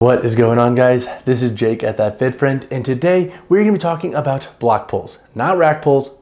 What is going on, guys? This is Jake at That Fit Friend, and today we're going to be talking about block pulls, not rack pulls.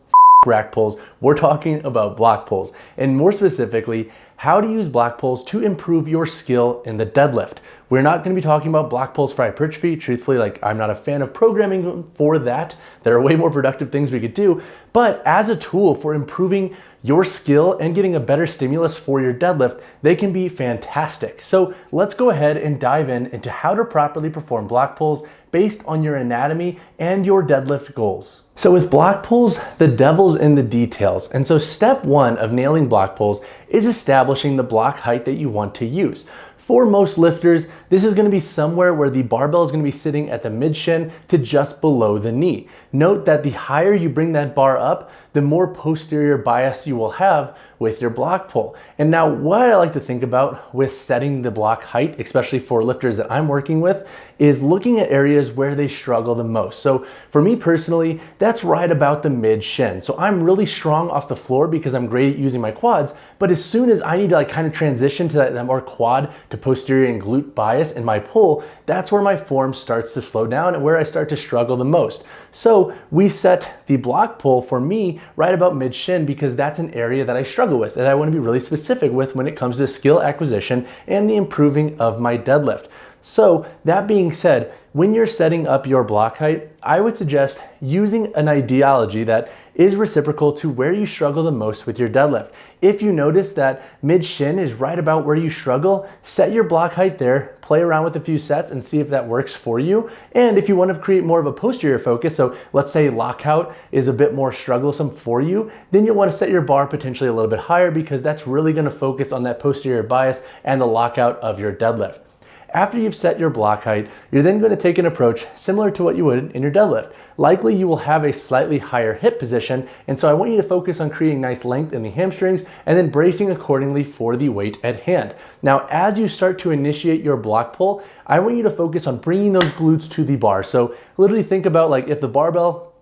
Rack pulls. We're talking about block pulls, and more specifically, how to use block pulls to improve your skill in the deadlift. We're not going to be talking about block pulls for hypertrophy. Truthfully, I'm not a fan of programming for that. There are way more productive things we could do, but as a tool for improving your skill and getting a better stimulus for your deadlift, they can be fantastic. So let's go ahead and dive into how to properly perform block pulls based on your anatomy and your deadlift goals. So with block pulls, the devil's in the details. And so step one of nailing block pulls is establishing the block height that you want to use. For most lifters, this is going to be somewhere where the barbell is going to be sitting at the mid shin to just below the knee. Note that the higher you bring that bar up, the more posterior bias you will have with your block pull. And now what I like to think about with setting the block height, especially for lifters that I'm working with, is looking at areas where they struggle the most. So for me personally, that's right about the mid shin. So I'm really strong off the floor because I'm great at using my quads, but as soon as I need to kind of transition to that more quad to posterior and glute bias in my pull, that's where my form starts to slow down and where I start to struggle the most. So we set the block pull for me right about mid shin because that's an area that I struggle with, that I want to be really specific with when it comes to skill acquisition and the improving of my deadlift. So that being said, when you're setting up your block height, I would suggest using an ideology that is reciprocal to where you struggle the most with your deadlift. If you notice that mid shin is right about where you struggle, set your block height there, play around with a few sets and see if that works for you. And if you want to create more of a posterior focus, so let's say lockout is a bit more strugglesome for you, then you'll want to set your bar potentially a little bit higher because that's really going to focus on that posterior bias and the lockout of your deadlift. After you've set your block height, you're then going to take an approach similar to what you would in your deadlift. Likely you will have a slightly higher hip position, and so I want you to focus on creating nice length in the hamstrings and then bracing accordingly for the weight at hand. Now, as you start to initiate your block pull, I want you to focus on bringing those glutes to the bar. So literally think about if the barbell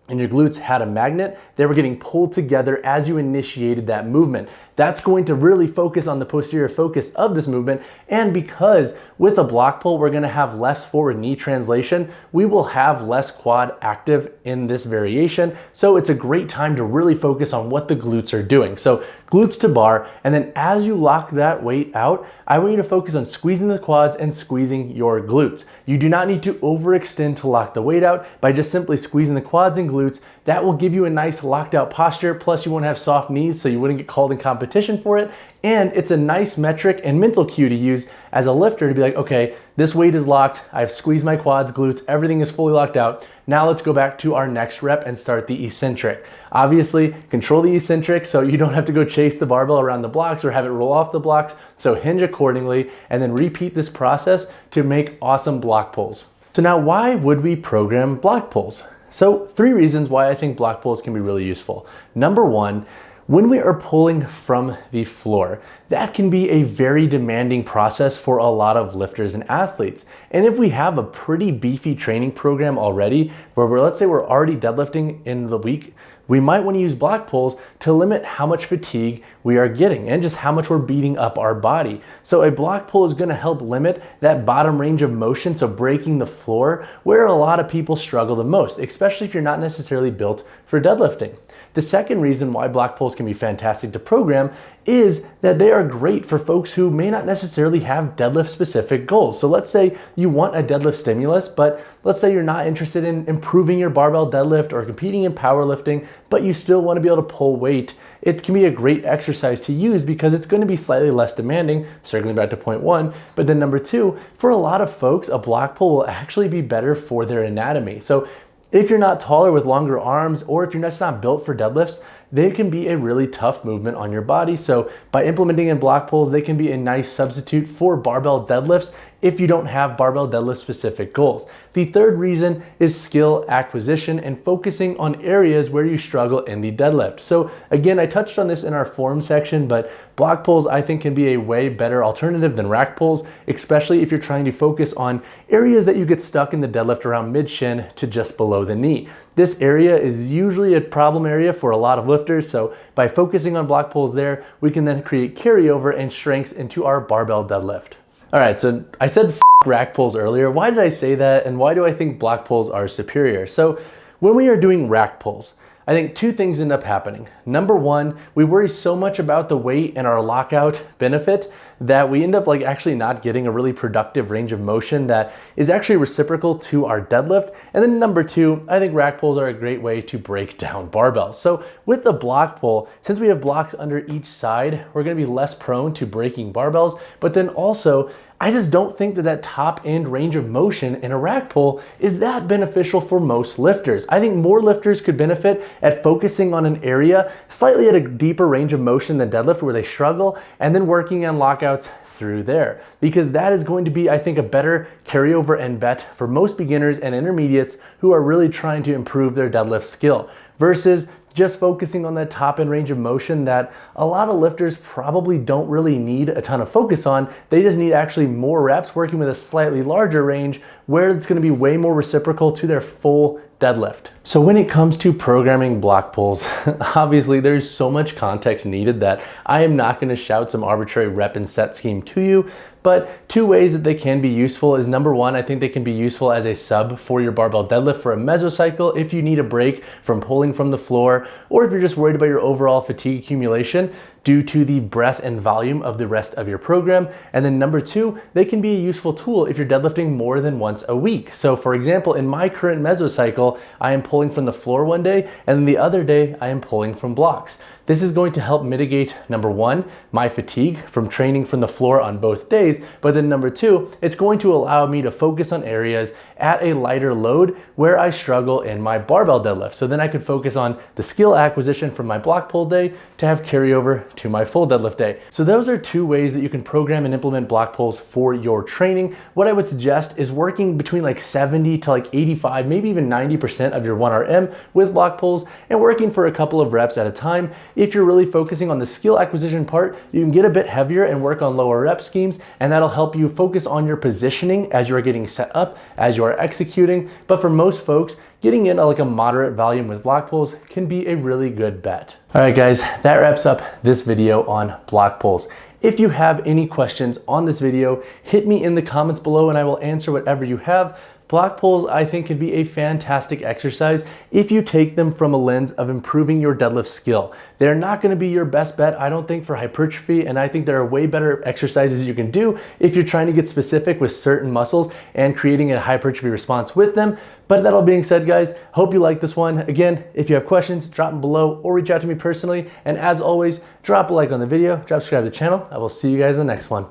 and your glutes had a magnet, they were getting pulled together as you initiated that movement. That's going to really focus on the posterior focus of this movement. And because with a block pull, we're gonna have less forward knee translation, we will have less quad active in this variation. So it's a great time to really focus on what the glutes are doing. So glutes to bar, and then as you lock that weight out, I want you to focus on squeezing the quads and squeezing your glutes. You do not need to overextend to lock the weight out by just simply squeezing the quads and glutes. That will give you a nice locked out posture, plus you won't have soft knees so you wouldn't get called in competition for it. And it's a nice metric and mental cue to use as a lifter to be like, okay, this weight is locked, I've squeezed my quads, glutes, everything is fully locked out. Now let's go back to our next rep and start the eccentric. Obviously, control the eccentric so you don't have to go chase the barbell around the blocks or have it roll off the blocks. So hinge accordingly and then repeat this process to make awesome block pulls. So now why would we program block pulls? So 3 reasons why I think block pulls can be really useful. Number 1, when we are pulling from the floor, that can be a very demanding process for a lot of lifters and athletes. And if we have a pretty beefy training program already, where let's say we're already deadlifting in the week, we might want to use block pulls to limit how much fatigue we are getting and just how much we're beating up our body. So a block pull is going to help limit that bottom range of motion, so breaking the floor, where a lot of people struggle the most, especially if you're not necessarily built for deadlifting. The second reason why block pulls can be fantastic to program is that they are great for folks who may not necessarily have deadlift specific goals. So let's say you want a deadlift stimulus, but let's say you're not interested in improving your barbell deadlift or competing in powerlifting, but you still want to be able to pull weight. It can be a great exercise to use because it's going to be slightly less demanding, circling back to point 1. But then number 2, for a lot of folks, a block pull will actually be better for their anatomy. So if you're not taller with longer arms, or if you're just not built for deadlifts, they can be a really tough movement on your body. So by implementing in block pulls, they can be a nice substitute for barbell deadlifts if you don't have barbell deadlift specific goals. The third reason is skill acquisition and focusing on areas where you struggle in the deadlift. So again, I touched on this in our forum section, but block pulls I think can be a way better alternative than rack pulls, especially if you're trying to focus on areas that you get stuck in the deadlift around mid shin to just below the knee. This area is usually a problem area for a lot of lifters, so by focusing on block pulls there, we can then create carryover and strengths into our barbell deadlift. All right, so I said rack pulls earlier. Why did I say that, and why do I think block pulls are superior? So when we are doing rack pulls, I think two things end up happening. Number one, we worry so much about the weight and our lockout benefit that we end up like actually not getting a really productive range of motion that is actually reciprocal to our deadlift. And then number two, I think rack pulls are a great way to break down barbells. So with the block pull, since we have blocks under each side, we're gonna be less prone to breaking barbells, but then also I just don't think that that top end range of motion in a rack pull is that beneficial for most lifters. I think more lifters could benefit at focusing on an area slightly at a deeper range of motion than deadlift where they struggle, and then working on lockouts through there, because that is going to be, I think, a better carryover and bet for most beginners and intermediates who are really trying to improve their deadlift skill versus just focusing on that top end range of motion that a lot of lifters probably don't really need a ton of focus on. They just need actually more reps working with a slightly larger range where it's gonna be way more reciprocal to their full deadlift. So when it comes to programming block pulls, obviously there's so much context needed that I am not gonna shout some arbitrary rep and set scheme to you, but two ways that they can be useful is number one, I think they can be useful as a sub for your barbell deadlift for a mesocycle if you need a break from pulling from the floor, or if you're just worried about your overall fatigue accumulation due to the breadth and volume of the rest of your program. And then number two, they can be a useful tool if you're deadlifting more than once a week. So for example, in my current mesocycle, I am pulling from the floor one day, and then the other day I am pulling from blocks. This is going to help mitigate, number one, my fatigue from training from the floor on both days, but then number two, it's going to allow me to focus on areas at a lighter load where I struggle in my barbell deadlift. So then I could focus on the skill acquisition from my block pull day to have carryover to my full deadlift day. So those are two ways that you can program and implement block pulls for your training. What I would suggest is working between like 70 to like 85, maybe even 90% of your 1RM with block pulls and working for a couple of reps at a time. If you're really focusing on the skill acquisition part, you can get a bit heavier and work on lower rep schemes, and that'll help you focus on your positioning as you are getting set up, as you are executing. But for most folks, getting in like a moderate volume with block pulls can be a really good bet. All right, guys, that wraps up this video on block pulls. If you have any questions on this video, hit me in the comments below and I will answer whatever you have. Block pulls, I think, can be a fantastic exercise if you take them from a lens of improving your deadlift skill. They're not gonna be your best bet, I don't think, for hypertrophy, and I think there are way better exercises you can do if you're trying to get specific with certain muscles and creating a hypertrophy response with them. But that all being said, guys, hope you like this one. Again, if you have questions, drop them below or reach out to me personally. And as always, drop a like on the video, subscribe to the channel. I will see you guys in the next one.